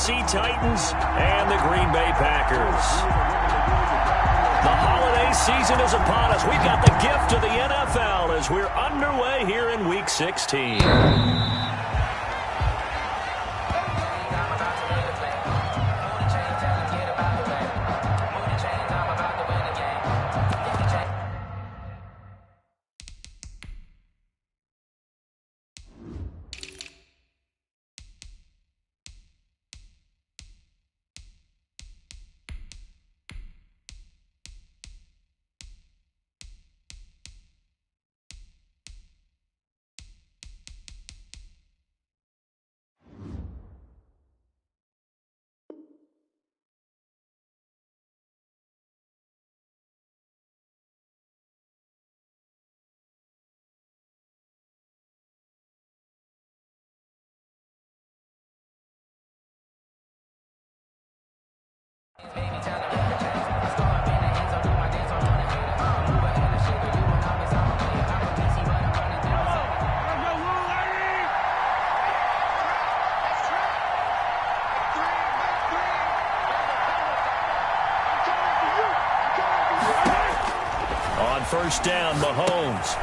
Tennessee Titans and the Green Bay Packers. The holiday season is upon us. We've got the gift of the NFL as we're underway here in Week 16. First down, Mahomes.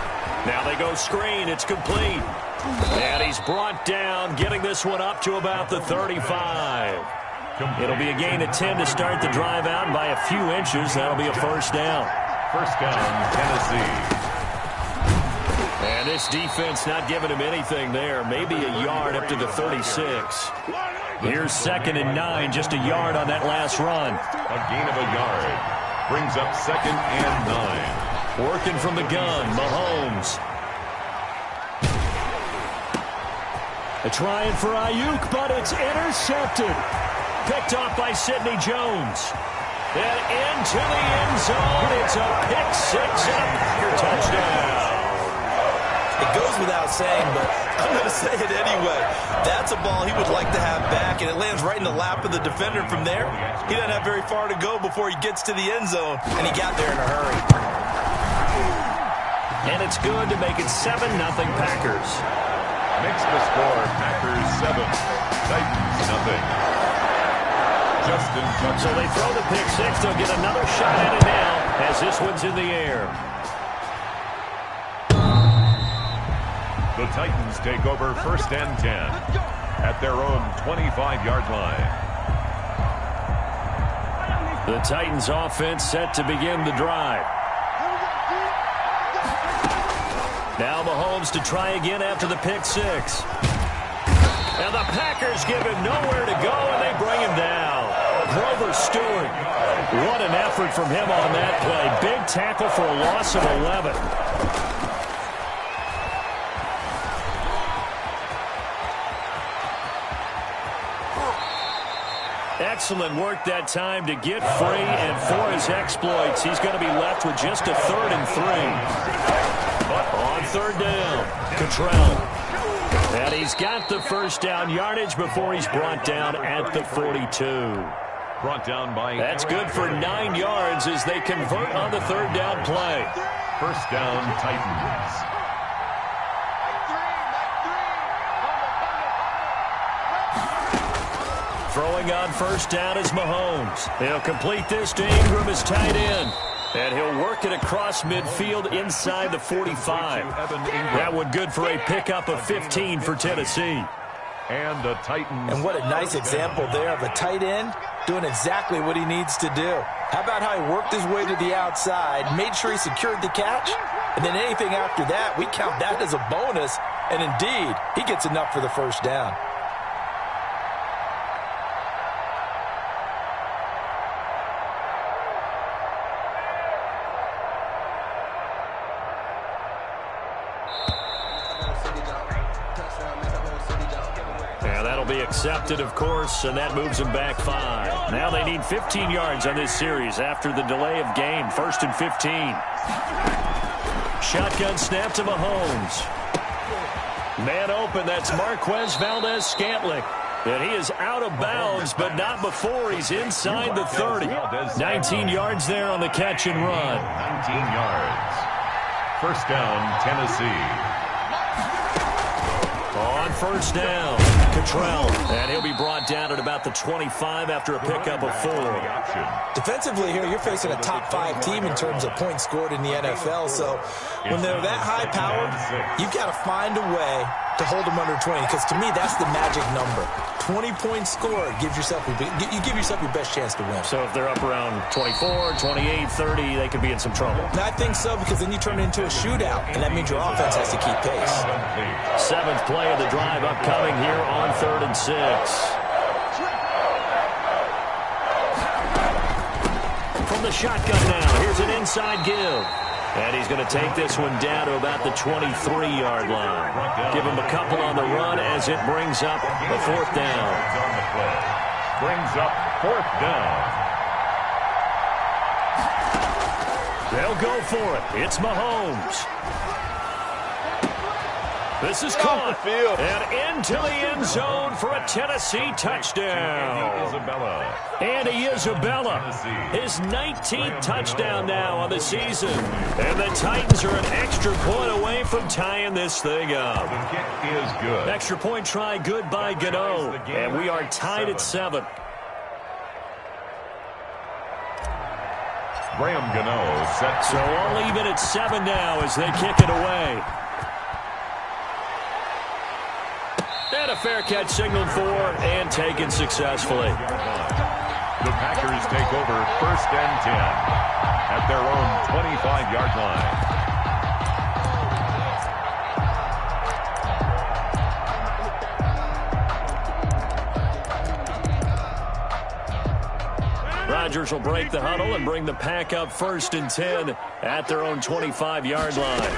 Now they go screen. It's complete. And he's brought down, getting this one up to about the 35. It'll be a gain of 10 to start the drive out, and by a few inches, that'll be a first down. First down, Tennessee. And this defense not giving him anything there. Maybe a yard up to the 36. Here's 2nd and 9, just a yard on that last run. A gain of a yard. Brings up 2nd and 9. Working from the gun, Mahomes. Trying for Ayuk, but it's intercepted. Picked off by Sidney Jones. And into the end zone. It's a pick-6 and a Packer touchdown. It goes without saying, but I'm going to say it anyway. That's a ball he would like to have back, and it lands right in the lap of the defender from there. He doesn't have very far to go before he gets to the end zone, and he got there in a hurry. And it's good to make it 7-0 Packers. Makes the score Packers 7, Titans 0. Justin Tucker. So they throw the pick-6. They'll get another shot at it now as this one's in the air. The Titans take over 1st and 10 at their own 25-yard line. The Titans offense set to begin the drive. Now Mahomes to try again after the pick-6. And the Packers give him nowhere to go, and they bring him down. Grover Stewart. What an effort from him on that play. Big tackle for a loss of 11. Excellent work that time to get free, and for his exploits, he's going to be left with just a 3rd and 3. But on 3rd down, Cottrell. And he's got the first down yardage before he's brought down at the 42. Brought down by... That's good for 9 yards as they convert on the 3rd down play. First down, Titans. Throwing on first down is Mahomes. He'll complete this to Ingram as tight end. And he'll work it across midfield inside the 45. That one good for a pickup of 15 for Tennessee. And the Titans. And what a nice example there of a tight end doing exactly what he needs to do. How about how he worked his way to the outside, made sure he secured the catch, and then anything after that, we count that as a bonus. And indeed, he gets enough for the first down. Accepted, of course, and that moves them back 5. Now they need 15 yards on this series after the delay of game. 1st and 15. Shotgun snap to Mahomes. Man open, that's Marquez Valdez-Scantling. And he is out of bounds, but not before he's inside the 30. 19 yards there on the catch and run. 19 yards. First down, Tennessee. On first down. Cottrell, and he'll be brought down at about the 25 after a pickup of 4. Defensively here, you're facing a top-5 team in terms of points scored in the NFL, so when they're that high-powered, you've got to find a way to hold them under 20, because to me, that's the magic number. 20 points scored gives yourself you give yourself your best chance to win. So if they're up around 24, 28, 30, they could be in some trouble. And I think so, because then you turn it into a shootout, and that means your offense has to keep pace. 7th play of the drive upcoming here on 3rd and 6. From the shotgun now, here's an inside give. And he's going to take this one down to about the 23-yard line. Give him a couple on the run as it brings up a 4th down. Brings up 4th down. They'll go for it. It's Mahomes. This is caught. And into the end zone for a Tennessee touchdown. Andy Isabella, his 19th touchdown now on the season. And the Titans are an extra point away from tying this thing up. The kick is good. Extra point try good by Gano. And we are tied at 7. Graham Gano set. So all even at 7 now as they kick it away. And a fair catch signaled for and taken successfully. The Packers take over 1st and 10 at their own 25-yard line. Rodgers will break the huddle and bring the Pack up 1st and 10 at their own 25-yard line.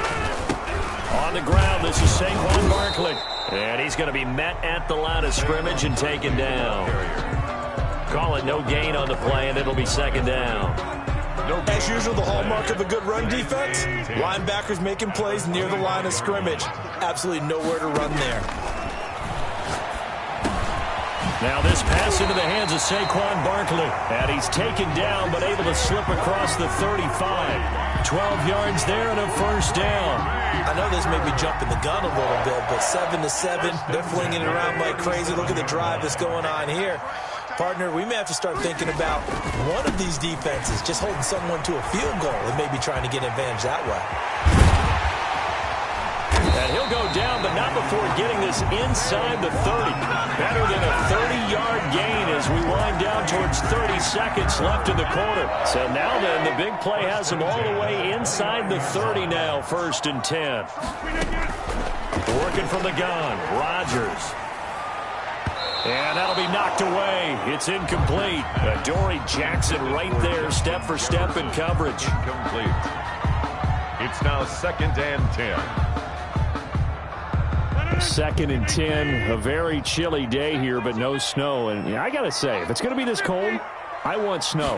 On the ground, this is Saquon Barkley. And he's going to be met at the line of scrimmage and taken down. Call it no gain on the play, and it'll be 2nd down. As usual, the hallmark of a good run defense, linebackers making plays near the line of scrimmage. Absolutely nowhere to run there. Now this pass into the hands of Saquon Barkley. And he's taken down, but able to slip across the 35. 12 yards there and a 1st down. I know this may be jumping the gun a little bit, but 7-7, they're flinging it around like crazy. Look at the drive that's going on here. Partner, we may have to start thinking about one of these defenses just holding someone to a field goal and maybe trying to get an advantage that way. And he'll go down, but not before getting this inside the 30. Better than a 30-yard gain as we wind down towards 30 seconds left in the quarter. So now then, the big play has him all the way inside the 30 now, 1st and 10. Working from the gun, Rodgers. And that'll be knocked away. It's incomplete. Adoree Jackson right there, step for step in coverage. Incomplete. It's now 2nd and 10. 2nd and 10, a very chilly day here, but no snow. And I got to say, if it's going to be this cold, I want snow.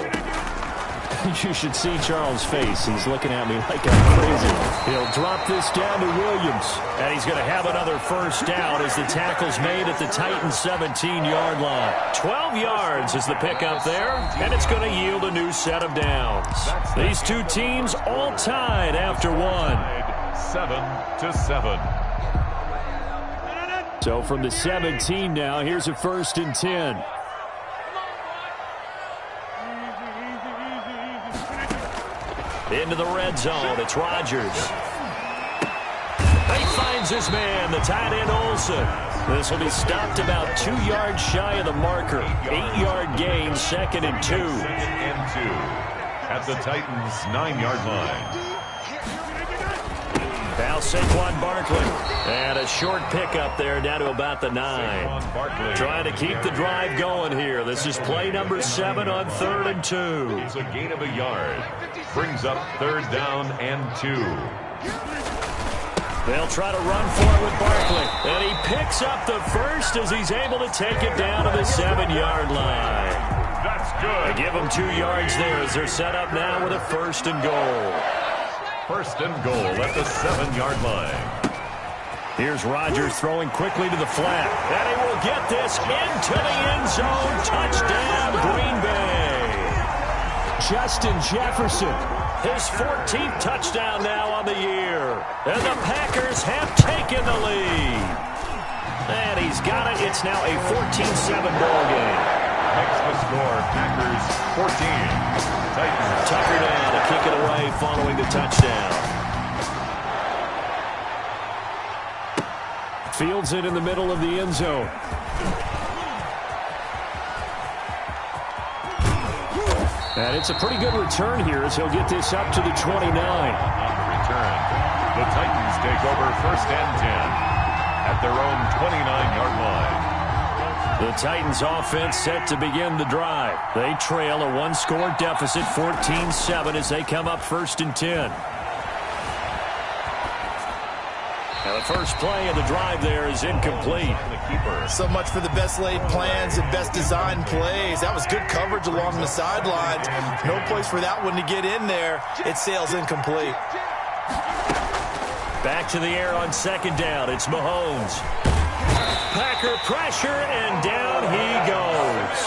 You should see Charles' face. He's looking at me like I'm crazy. He'll drop this down to Williams. And he's going to have another 1st down as the tackle's made at the Titans' 17-yard line. 12 yards is the pickup there, and it's going to yield a new set of downs. These two teams all tied after 1. 7-7. So from the 17 now, here's a 1st and 10. Into the red zone, it's Rodgers. He finds his man, the tight end Olsen. This will be stopped about 2 yards shy of the marker. 8-yard gain, 2nd and 2. 2nd and 2 at the Titans' 9-yard line. Now Saquon Barkley. And a short pickup there down to about the 9. Trying to keep the drive going here. This is play number 7 on 3rd and 2. It's a gain of a yard. Brings up 3rd down and 2. They'll try to run for it with Barkley. And he picks up the 1st as he's able to take it down to the 7-yard line. That's good. They give him 2 yards there as they're set up now with a 1st and goal. 1st and goal at the 7-yard line. Here's Rodgers throwing quickly to the flat. And he will get this into the end zone. Touchdown, Green Bay. Justin Jefferson, his 14th touchdown now on the year. And the Packers have taken the lead. And he's got it. It's now a 14-7 ball game. Next to score, Packers 14. Titans. Tucker down to kick it away following the touchdown. Fields it in the middle of the end zone. And it's a pretty good return here as he'll get this up to the 29. On the return, the Titans take over 1st and 10 at their own 29-yard line. The Titans offense set to begin the drive. They trail a one-score deficit, 14-7, as they come up 1st and 10. Now the first play of the drive there is incomplete. So much for the best laid plans and best designed plays. That was good coverage along the sidelines. No place for that one to get in there. It sails incomplete. Back to the air on 2nd down. It's Mahomes. Packer pressure, and down he goes.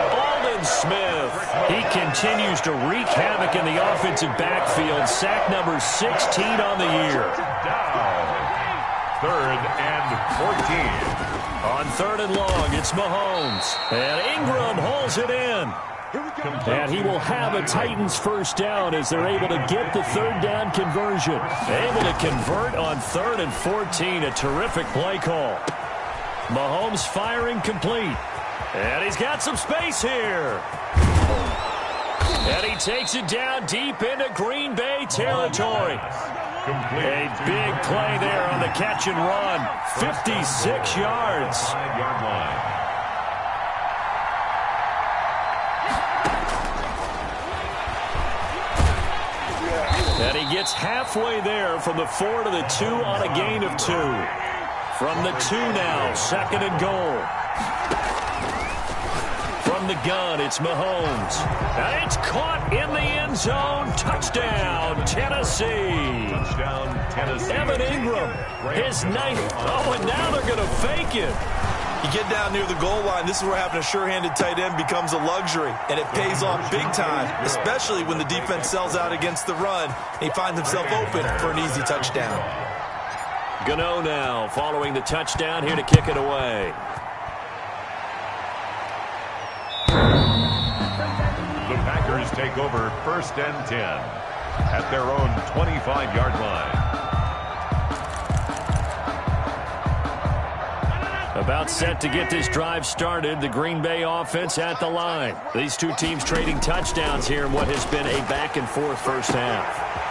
Aldon Smith. He continues to wreak havoc in the offensive backfield. Sack number 16 on the year. Down. 3rd and 14. On 3rd and long, it's Mahomes. And Ingram holds it in. And he will have a Titans first down as they're able to get the 3rd down conversion. Able to convert on 3rd and 14. A terrific play call. Mahomes firing complete. And he's got some space here. And he takes it down deep into Green Bay territory. A big play there on the catch and run. 56 yards. 5-yard line. And he gets halfway there from the 4 to the 2 on a gain of 2. From the 2 now, 2nd and goal. From the gun, it's Mahomes. And it's caught in the end zone. Touchdown, Tennessee. Touchdown, Tennessee. Evan Ingram, his 9th. Oh, and now they're going to fake it. You get down near the goal line, this is where having a sure-handed tight end becomes a luxury, and it pays off big time, especially when the defense sells out against the run. He finds himself open for an easy touchdown. Gano now following the touchdown here to kick it away. The Packers take over 1st and 10 at their own 25-yard line. About set to get this drive started. The Green Bay offense at the line. These two teams trading touchdowns here in what has been a back-and-forth first half.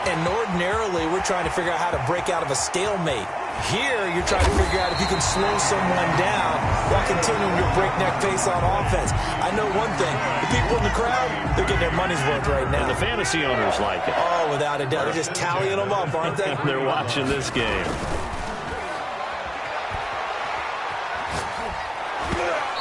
And ordinarily, we're trying to figure out how to break out of a stalemate. Here, you're trying to figure out if you can slow someone down while continuing your breakneck pace on offense. I know one thing. The people in the crowd, they're getting their money's worth right now. And the fantasy owners like it. Oh, without a doubt. They're just tallying them up, aren't they? They're watching this game.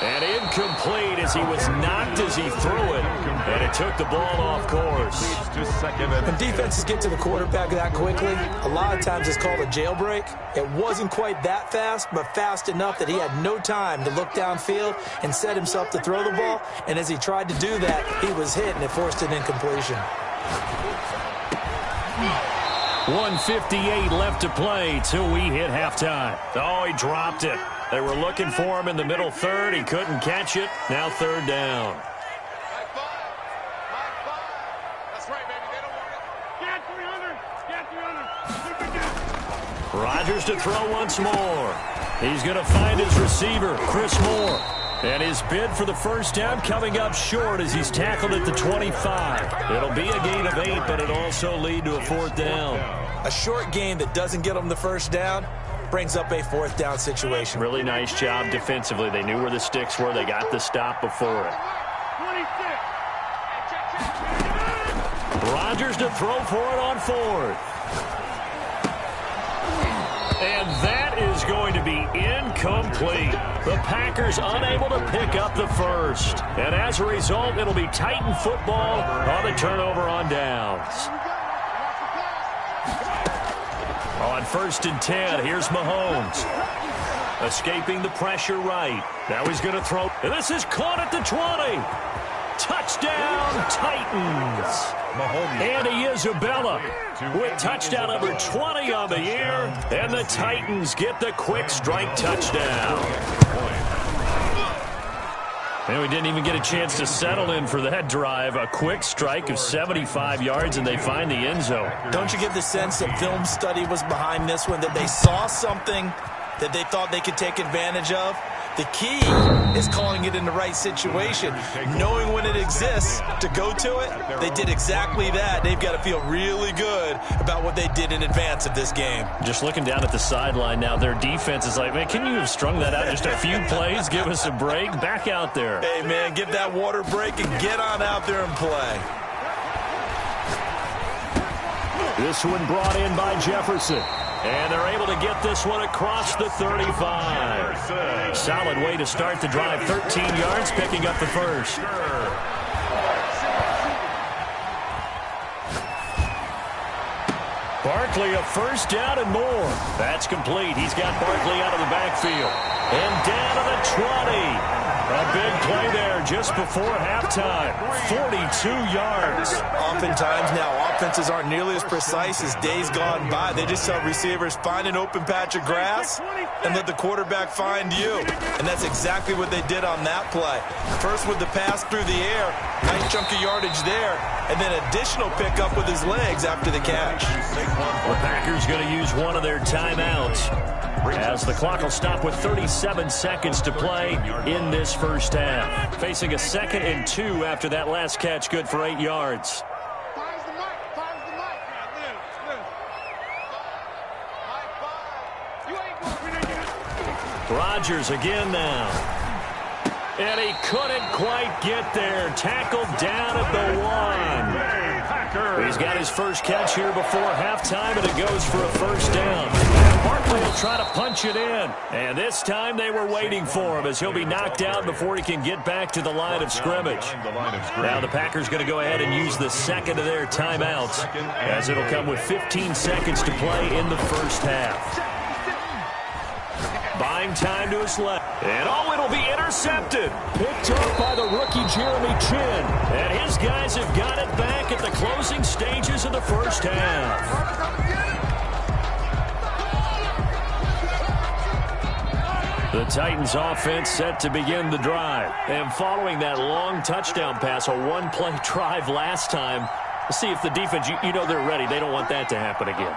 And incomplete as he was knocked as he threw it. And it took the ball off course. When defenses get to the quarterback that quickly, a lot of times it's called a jailbreak. It wasn't quite that fast, but fast enough that he had no time to look downfield and set himself to throw the ball. And as he tried to do that, he was hit, and it forced an incompletion. 1:58 left to play till we hit halftime. Oh, he dropped it. They were looking for him in the middle third. He couldn't catch it. Now 3rd down. Rodgers to throw once more. He's going to find his receiver, Chris Moore. And his bid for the first down coming up short as he's tackled at the 25. It'll be a gain of 8, but it'll also lead to a 4th down. A short gain that doesn't get him the first down brings up a 4th down situation. Really nice job defensively. They knew where the sticks were. They got the stop before it. Rodgers to throw for it on 4th. And that is going to be incomplete. The Packers unable to pick up the first. And as a result, it'll be Titan football on the turnover on downs. On 1st and 10, here's Mahomes. Escaping the pressure right. Now he's going to throw. And this is caught at the 20. Touchdown, Titans. Andy Isabella with touchdown number 20 on the year, and the Titans get the quick strike touchdown. And we didn't even get a chance to settle in for that drive. A quick strike of 75 yards, and they find the end zone. Don't you get the sense that film study was behind this one, that they saw something that they thought they could take advantage of? The key is calling it in the right situation, knowing when it exists to go to it. They did exactly that. They've got to feel really good about what they did in advance of this game. Just looking down at the sideline now, their defense is like, man, can you have strung that out just a few plays? Give us a break. Back out there. Hey, man, give that water break and get on out there and play. This one brought in by Jefferson. And they're able to get this one across the 35. Solid way to start the drive. 13 yards, picking up the first. Barkley a first down and more. That's complete. He's got Barkley out of the backfield. And down to the 20. A big play there just before halftime. 42 yards. Oftentimes now, offenses aren't nearly as precise as days gone by. They just tell receivers, find an open patch of grass and let the quarterback find you. And that's exactly what they did on that play. First with the pass through the air, nice chunk of yardage there, and then additional pickup with his legs after the catch. The Packers going to use one of their timeouts, as the clock will stop with 37 seconds to play in this first half. Facing a 2nd and 2 after that last catch, good for 8 yards. Rodgers again now. And he couldn't quite get there. Tackled down at the 1. He's got his first catch here before halftime, and it goes for a first down. And Barkley will try to punch it in. And this time they were waiting for him, as he'll be knocked out before he can get back to the line of scrimmage. Now the Packers going to go ahead and use the second of their timeouts, as it'll come with 15 seconds to play in the first half. Buying time to his left. And it'll be intercepted. Picked up by the rookie Jeremy Chin. And his guys have got it back at the closing stages of the first half. The Titans offense set to begin the drive. And following that long touchdown pass, a one-play drive last time, see if the defense, you know they're ready. They don't want that to happen again.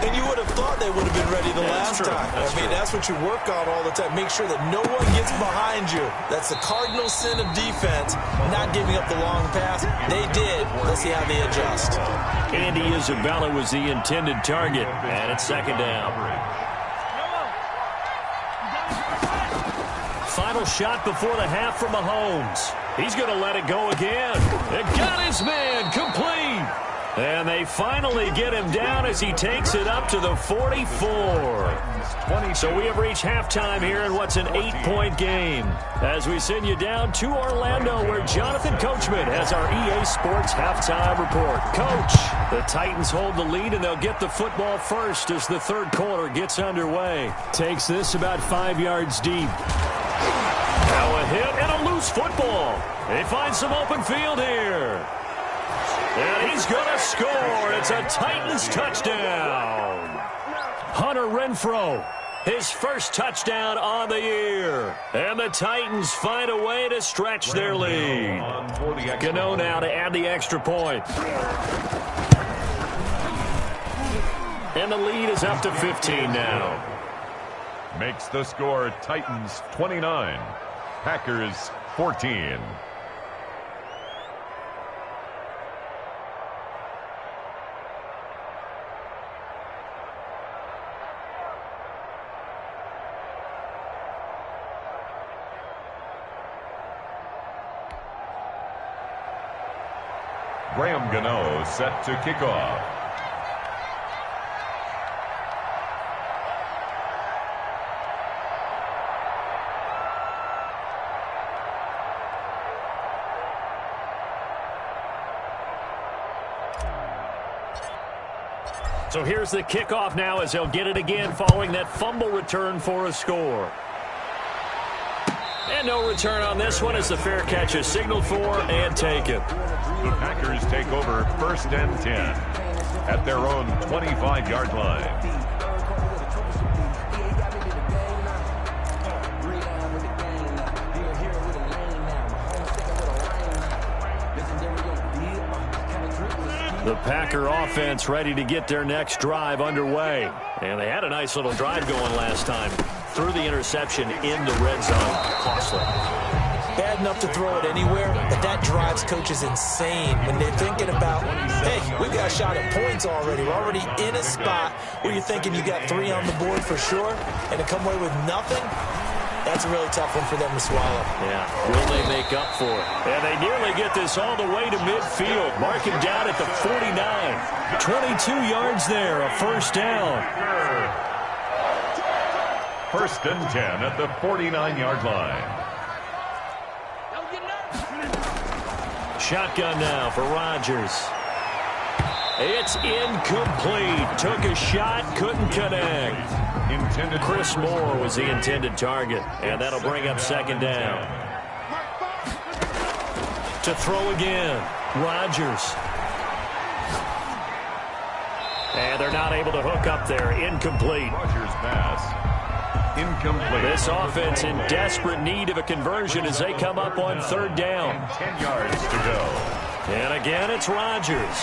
And you would have thought they would have been ready the last time. That's what you work on all the time. Make sure that no one gets behind you. That's the cardinal sin of defense, not giving up the long pass. They did. Let's see how they adjust. Andy Isabella was the intended target, and it's 2nd down. Final shot before the half from Mahomes. He's going to let it go again. It got his man complete. And they finally get him down as he takes it up to the 44. So we have reached halftime here in what's an 8-point game, as we send you down to Orlando, where Jonathan Coachman has our EA Sports halftime report. Coach, the Titans hold the lead, and they'll get the football first as the third quarter gets underway. Takes this about 5 yards deep. Now a hit and a loose football. They find some open field here. And he's going to score. It's a Titans touchdown. Hunter Renfrow, his first touchdown on the year. And the Titans find a way to stretch their lead. Gano now to add the extra point. And the lead is up to 15 now. Makes the score Titans 29, Packers 14. Graham Gano set to kick off. So here's the kickoff now, as they'll get it again following that fumble return for a score. And And no return on this one as the fair catch is signaled for and taken. The Packers take over 1st and 10 at their own 25-yard line. The Packer offense ready to get their next drive underway. And they had a nice little drive going last time. Threw the interception in the red zone. Costly. Bad enough to throw it anywhere, but that drives coaches insane when they're thinking about, hey, we got a shot at points already. We're already in a spot where you're thinking you got 3 on the board for sure, and to come away with nothing, that's a really tough one for them to swallow. Yeah, will they make up for it? And they nearly get this all the way to midfield. Mark him down at the 49. 22 yards there, a first down. 1st and 10 at the 49-yard line. Shotgun now for Rodgers. It's incomplete. Took a shot, couldn't connect. Chris Moore was the intended target, and that'll bring up 2nd down. To throw again, Rodgers. And they're not able to hook up there. Incomplete. Rodgers pass. Incomplete. This offense in desperate need of a conversion as they come up on 3rd down. 10 yards to go. And again, it's Rodgers.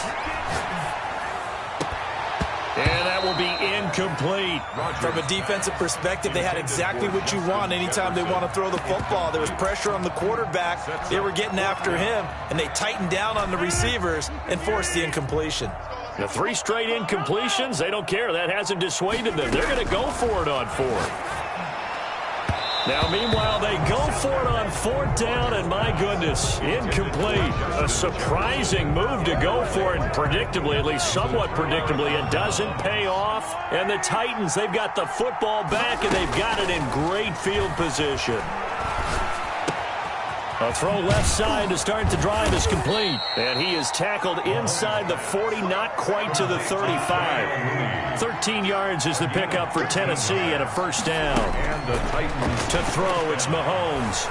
And that will be incomplete. From a defensive perspective, they had exactly what you want anytime they want to throw the football. There was pressure on the quarterback. They were getting after him, and they tightened down on the receivers and forced the incompletion. The 3 straight incompletions, they don't care. That hasn't dissuaded them. They're going to go for it on 4th. Now, meanwhile, they go for it on 4th down, and my goodness, incomplete. A surprising move to go for it, predictably, at least somewhat predictably. It doesn't pay off, and the Titans, they've got the football back, and they've got it in great field position. A throw left side to start the drive is complete. And he is tackled inside the 40, not quite to the 35. 13 yards is the pickup for Tennessee and a first down. And the Titans to throw, it's Mahomes.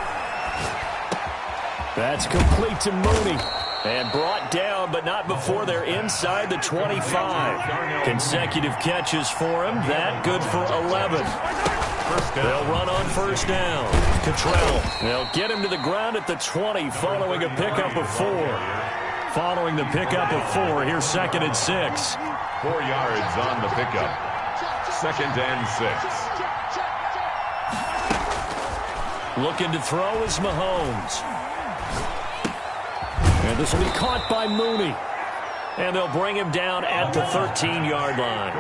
That's complete to Mooney. And brought down, but not before they're inside the 25. Consecutive catches for him. That good for 11. They'll run on first down. Cottrell. They'll get him to the ground at the 20 following a pickup of 4. Following the pickup of 4, here's 2nd and 6. 4 yards on the pickup. 2nd and 6. Looking to throw is Mahomes. And this will be caught by Mooney. And they'll bring him down at the 13-yard line.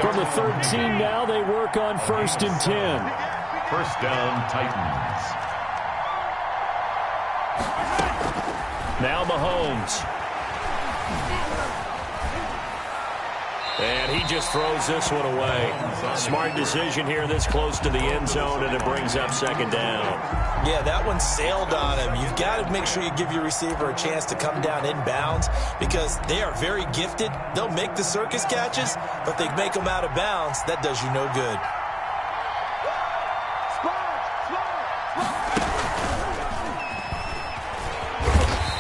From the 13 now, they work on 1st and 10. First down, Titans. Now Mahomes. And he just throws this one away. Smart decision here this close to the end zone, and it brings up 2nd down. Yeah, that one sailed on him. You've got to make sure you give your receiver a chance to come down inbounds because they are very gifted. They'll make the circus catches, but they make them out of bounds. That does you no good.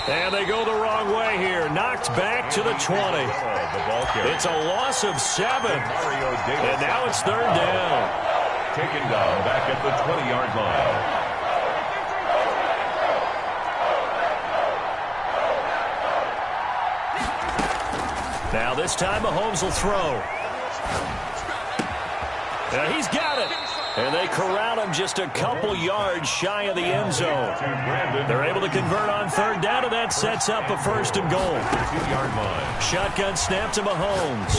And they go the wrong way here. Knocked back to the 20. It's a loss of 7. And now it's 3rd down. Taken down back at the 20-yard line. Now this time Mahomes will throw. And he's got it. And they corral him just a couple yards shy of the end zone. They're able to convert on 3rd down, and that sets up a 1st and goal. 2-yard line. Shotgun snap to Mahomes.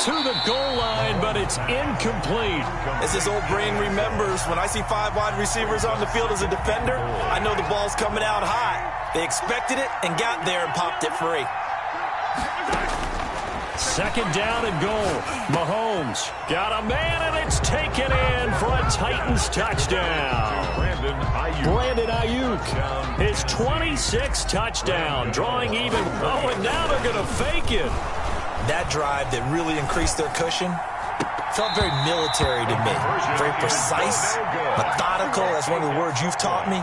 To the goal line, but it's incomplete. As his old brain remembers, when I see 5 wide receivers on the field as a defender, I know the ball's coming out hot. They expected it and got there and popped it free. 2nd down and goal. Mahomes got a man, and it's taken in for a Titans touchdown. Brandon Ayuk, his 26th touchdown, drawing even. Oh, and now they're going to fake it. That drive that really increased their cushion, Felt very military to me. Very precise, methodical. That's one of the words you've taught me.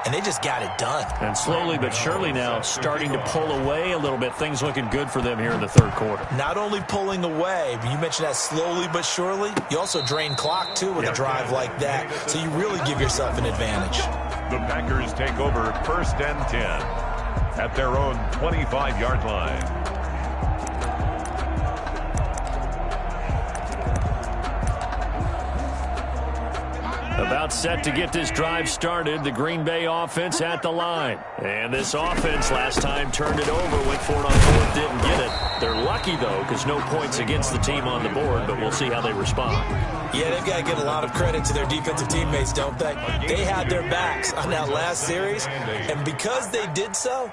And they just got it done. And slowly but surely now starting to pull away a little bit. Things looking good for them here in the third quarter. Not only pulling away, but you mentioned that slowly but surely. You also drain clock, too, with a drive like that. So you really give yourself an advantage. The Packers take over 1st and 10 at their own 25-yard line. About set to get this drive started. The Green Bay offense at the line. And this offense last time turned it over, went for it on fourth, didn't get it. They're lucky, though, because no points against the team on the board, but we'll see how they respond. Yeah, they've got to give a lot of credit to their defensive teammates, don't they? They had their backs on that last series, and because they did so,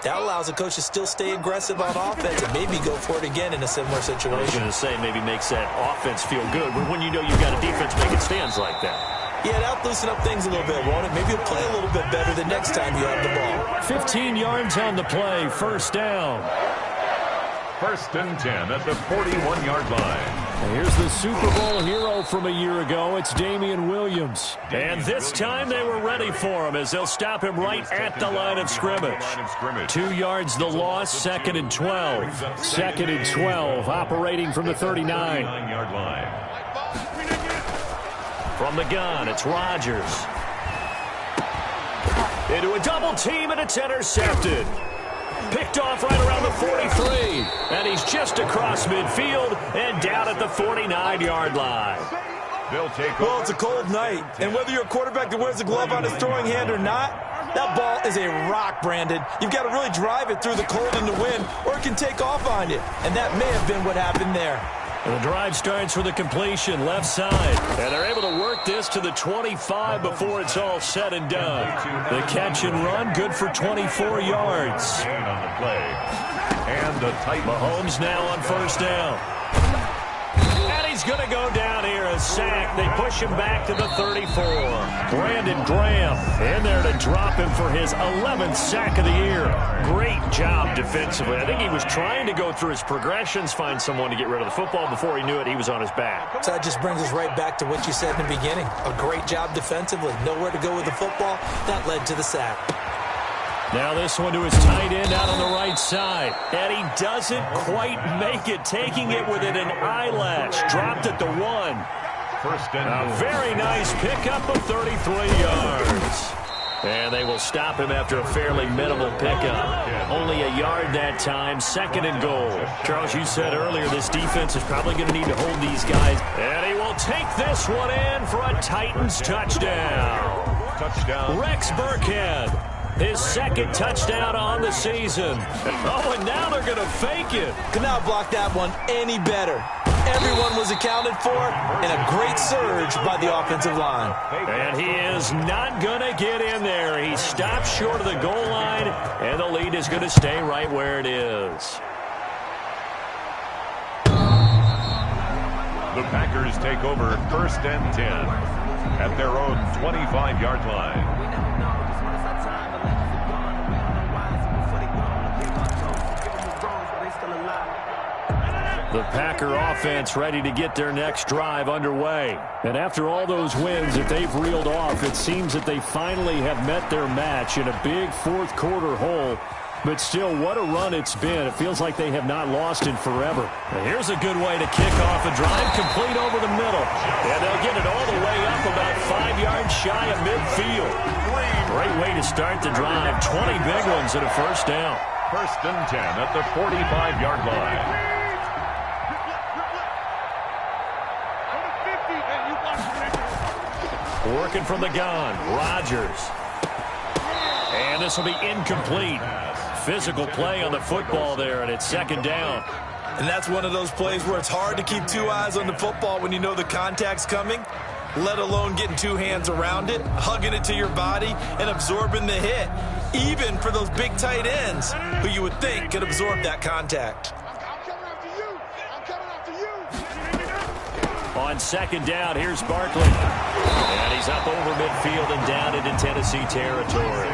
that allows the coach to still stay aggressive on offense and maybe go for it again in a similar situation. I was going to say maybe makes that offense feel good, but when you know you've got a defense making stands like that. Yeah, that'll loosen up things a little bit, won't it? Maybe you'll play a little bit better the next time you have the ball. 15 yards on the play, first down. 1st and 10 at the 41-yard line. And here's the Super Bowl hero from a year ago. It's Damian Williams. And this time they were ready for him as they'll stop him right at the line of scrimmage. 2 yards the loss, 2nd and 12. 2nd and 12, operating from the 39-yard line. From the gun, it's Rodgers. Into a double team, and it's intercepted. Picked off right around the 43. And he's just across midfield and down at the 49-yard line. Well, it's a cold night, and whether you're a quarterback that wears a glove on his throwing hand or not, that ball is a rock, Brandon. You've got to really drive it through the cold and the wind, or it can take off on you. And that may have been what happened there. And the drive starts with a completion left side. And they're able to work this to the 25 before it's all said and done. The catch and run, good for 24 yards. On the play. And the tight Mahomes now on first down. And he's going to go down here, a sack. They push him back to the 34. Brandon Graham in there to drop him for his 11th sack of the year. Great job defensively. I think he was trying to go through his progressions, find someone to get rid of the football. Before he knew it, he was on his back. So that just brings us right back to what you said in the beginning. A great job defensively. Nowhere to go with the football. That led to the sack. Now this one to his tight end out on the right side. And he doesn't quite make it, taking it within an eyelash. Dropped at the 1. First and a very nice pickup of 33 yards. And they will stop him after a fairly minimal pickup. Only a yard that time, 2nd and goal. Charles, you said earlier this defense is probably going to need to hold these guys. And he will take this one in for a Titans touchdown. Rex Burkhead, his 2nd touchdown on the season. Oh, and now they're going to fake it. Could not block that one any better. Everyone was accounted for, and a great surge by the offensive line. And he is not going to get in there. He stops short of the goal line, and the lead is going to stay right where it is. The Packers take over 1st and 10 at their own 25-yard line. The Packer offense ready to get their next drive underway. And after all those wins that they've reeled off, it seems that they finally have met their match in a big fourth quarter hole. But still, what a run it's been. It feels like they have not lost in forever. And here's a good way to kick off a drive, complete over the middle. And they'll get it all the way up about 5 yards shy of midfield. Great way to start the drive. 20 big ones and a first down. 1st and 10 at the 45-yard line. Working from the gun, Rodgers. And this will be incomplete. Physical play on the football there, and it's 2nd down. And that's one of those plays where it's hard to keep 2 eyes on the football when you know the contact's coming, let alone getting 2 hands around it, hugging it to your body, and absorbing the hit, even for those big tight ends who you would think could absorb that contact. On 2nd down, here's Barkley. And he's up over midfield and down into Tennessee territory.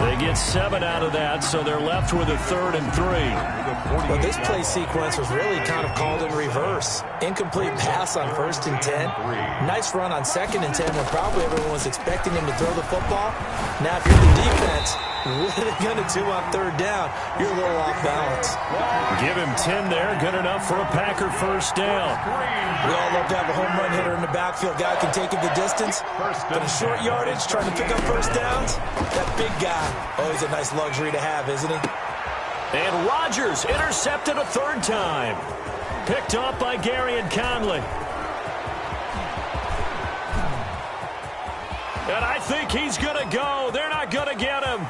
They get 7 out of that, so they're left with a 3rd and 3. Well, this play sequence was really kind of called in reverse. Incomplete pass on 1st and 10. Nice run on 2nd and 10 when probably everyone was expecting him to throw the football. Now, if you're the defense, what are they going to do on 3rd down? You're a little off balance. Give him 10 there. Good enough for a Packer 1st down. We all love to have a home run hitter in the backfield. Guy can take it the distance. But in short yardage, trying to pick up 1st downs, that big guy, always a nice luxury to have, isn't he? And Rodgers intercepted a 3rd time. Picked off by Gary and Conley. And I think he's going to go. They're not going to get him.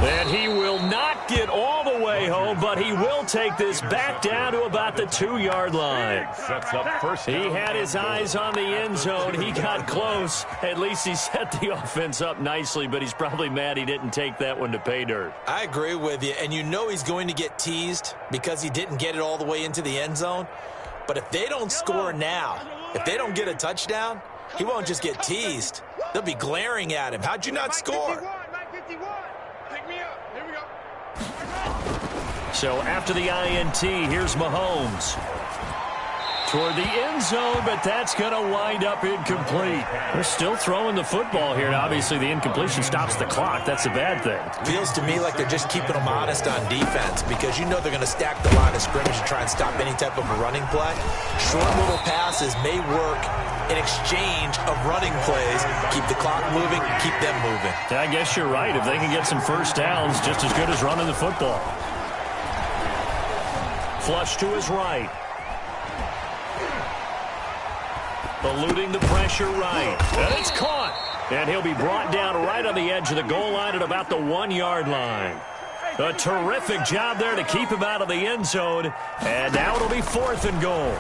And he will not get all the way home, but he will take this back down to about the 2-yard line. Sets up 1st down. He had his eyes on the end zone. He got close. At least he set the offense up nicely, but he's probably mad he didn't take that one to pay dirt. I agree with you, and you know he's going to get teased because he didn't get it all the way into the end zone. But if they don't score now, if they don't get a touchdown, he won't just get teased. They'll be glaring at him. How'd you not score? So after the INT, here's Mahomes. Toward the end zone, but that's going to wind up incomplete. They're still throwing the football here, and obviously the incompletion stops the clock. That's a bad thing. Feels to me like they're just keeping them honest on defense because you know they're going to stack the line of scrimmage and try and stop any type of a running play. Short little passes may work in exchange of running plays. Keep the clock moving, keep them moving. I guess you're right. If they can get some 1st downs, just as good as running the football. Flush to his right. Eluding the pressure right. And it's caught. And he'll be brought down right on the edge of the goal line at about the 1-yard line. A terrific job there to keep him out of the end zone. And now it'll be 4th and goal.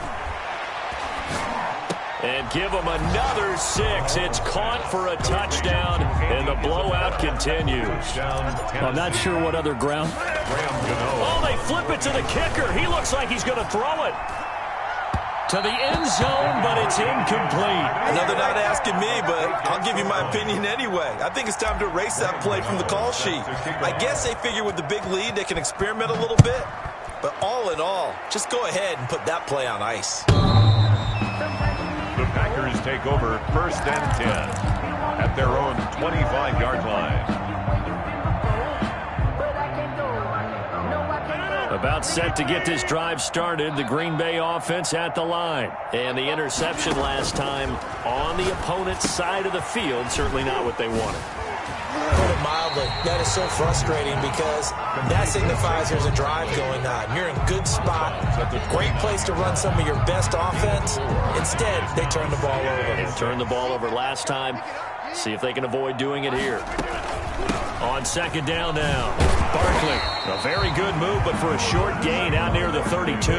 And give him another 6. It's caught for a touchdown, and the blowout continues. I'm not sure what other ground. Oh, they flip it to the kicker. He looks like he's going to throw it to the end zone, but it's incomplete. Another not asking me, but I'll give you my opinion anyway. I think it's time to erase that play from the call sheet. I guess they figure with the big lead they can experiment a little bit. But all in all, just go ahead and put that play on ice. The Packers take over 1st and 10 at their own 25-yard line. About set to get this drive started. The Green Bay offense at the line. And the interception last time on the opponent's side of the field. Certainly not what they wanted. Put it mildly, that is so frustrating because that signifies there's a drive going on. You're in good spot, great place to run some of your best offense. Instead, they turn the ball over. They turned the ball over last time. See if they can avoid doing it here. On 2nd down now, Barkley. A very good move, but for a short gain out near the 32.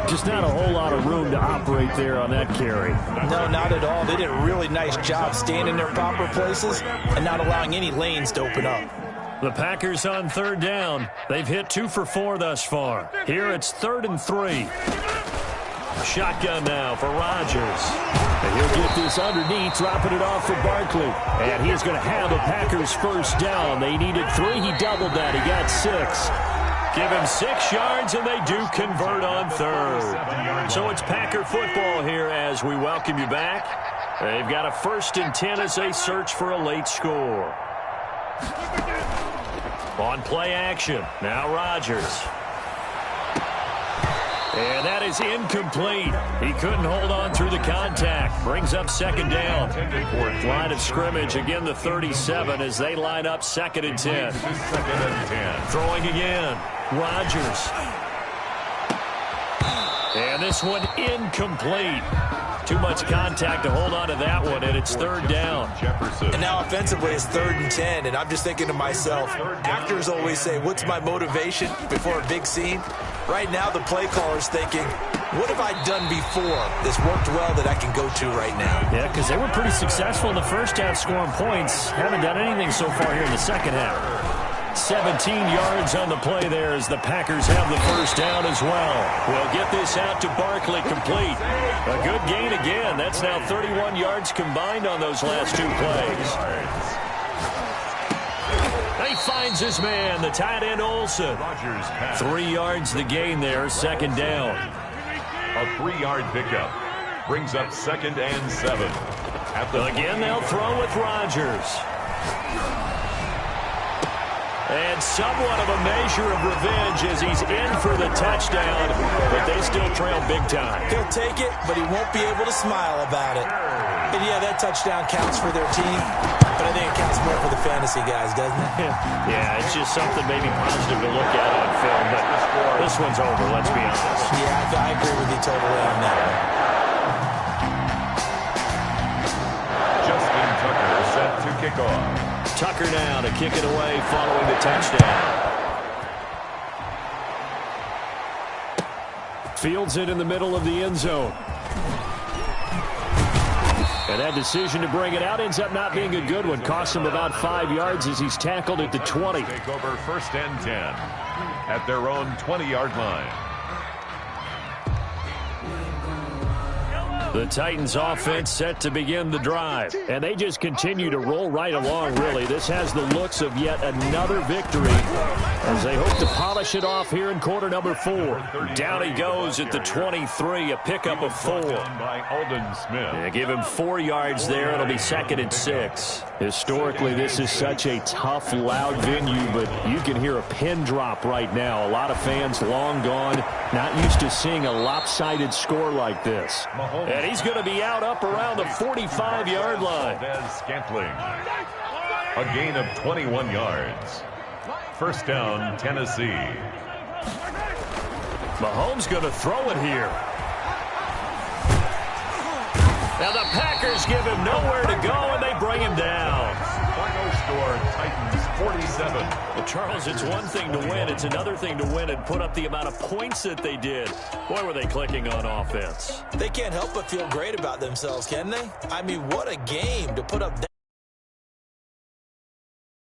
Just not a whole lot of room to operate there on that carry. No, not at all. They did a really nice job staying in their proper places and not allowing any lanes to open up. The Packers on 3rd down. They've hit 2 for 4 thus far. Here it's 3rd and 3. Shotgun now for Rodgers. And he'll get this underneath, dropping it off for Barkley. And he is going to have a Packers 1st down. They needed 3. He doubled that. He got 6. Give him 6 yards, and they do convert on 3rd. So it's Packer football here as we welcome you back. They've got a 1st and 10 as they search for a late score. On play action, now Rodgers. And that is incomplete. He couldn't hold on through the contact. Brings up 2nd down. Line of scrimmage, again the 37 as they line up 2nd and 10. Throwing again. Rodgers. And this one incomplete. Too much contact to hold on to that one, and it's 3rd down. And now offensively it's 3rd and 10, and I'm just thinking to myself, actors always say, what's my motivation before a big scene? Right now the play caller's thinking, what have I done before that's worked well that I can go to right now? Yeah, because they were pretty successful in the 1st half scoring points. Haven't done anything so far here in the 2nd half. 17 yards on the play there as the Packers have the 1st down as well. We'll get this out to Barkley complete. A good gain again. That's now 31 yards combined on those last 2 plays. He finds his man, the tight end Olsen. 3 yards the gain there, second down. A 3-yard pickup brings up 2nd and 7. Again, they'll throw with Rodgers. And somewhat of a measure of revenge as he's in for the touchdown, but they still trail big time. He'll take it, but he won't be able to smile about it. And yeah, that touchdown counts for their team, but I think it counts more for the fantasy guys, doesn't it? Yeah, it's just something maybe positive to look at on film, but this one's over, let's be honest. Yeah, I agree with you totally on that one. Justin Tucker set to kick off. Tucker now to kick it away following the touchdown. Fields it in the middle of the end zone. And that decision to bring it out ends up not being a good one. Costs him about 5 yards as he's tackled at the 20. Take over 1st and 10 at their own 20-yard line. The Titans offense set to begin the drive. And they just continue to roll right along, really. This has the looks of yet another victory as they hope to polish it off here in quarter number 4. Down he goes at the 23, a pickup of 4. By Aldon Smith. Yeah, give him 4 yards there. It'll be 2nd and 6. Historically, this is such a tough, loud venue, but you can hear a pin drop right now. A lot of fans long gone, not used to seeing a lopsided score like this. And he's going to be out up around the 45-yard line. Scantling. A gain of 21 yards. 1st down, Tennessee. Mahomes going to throw it here. Now the Packers give him nowhere to go, and they bring him down. Final score, Titans 47. Well, Charles, it's one thing to win. It's another thing to win and put up the amount of points that they did. Boy, were they clicking on offense. They can't help but feel great about themselves, can they? I mean, what a game to put up that.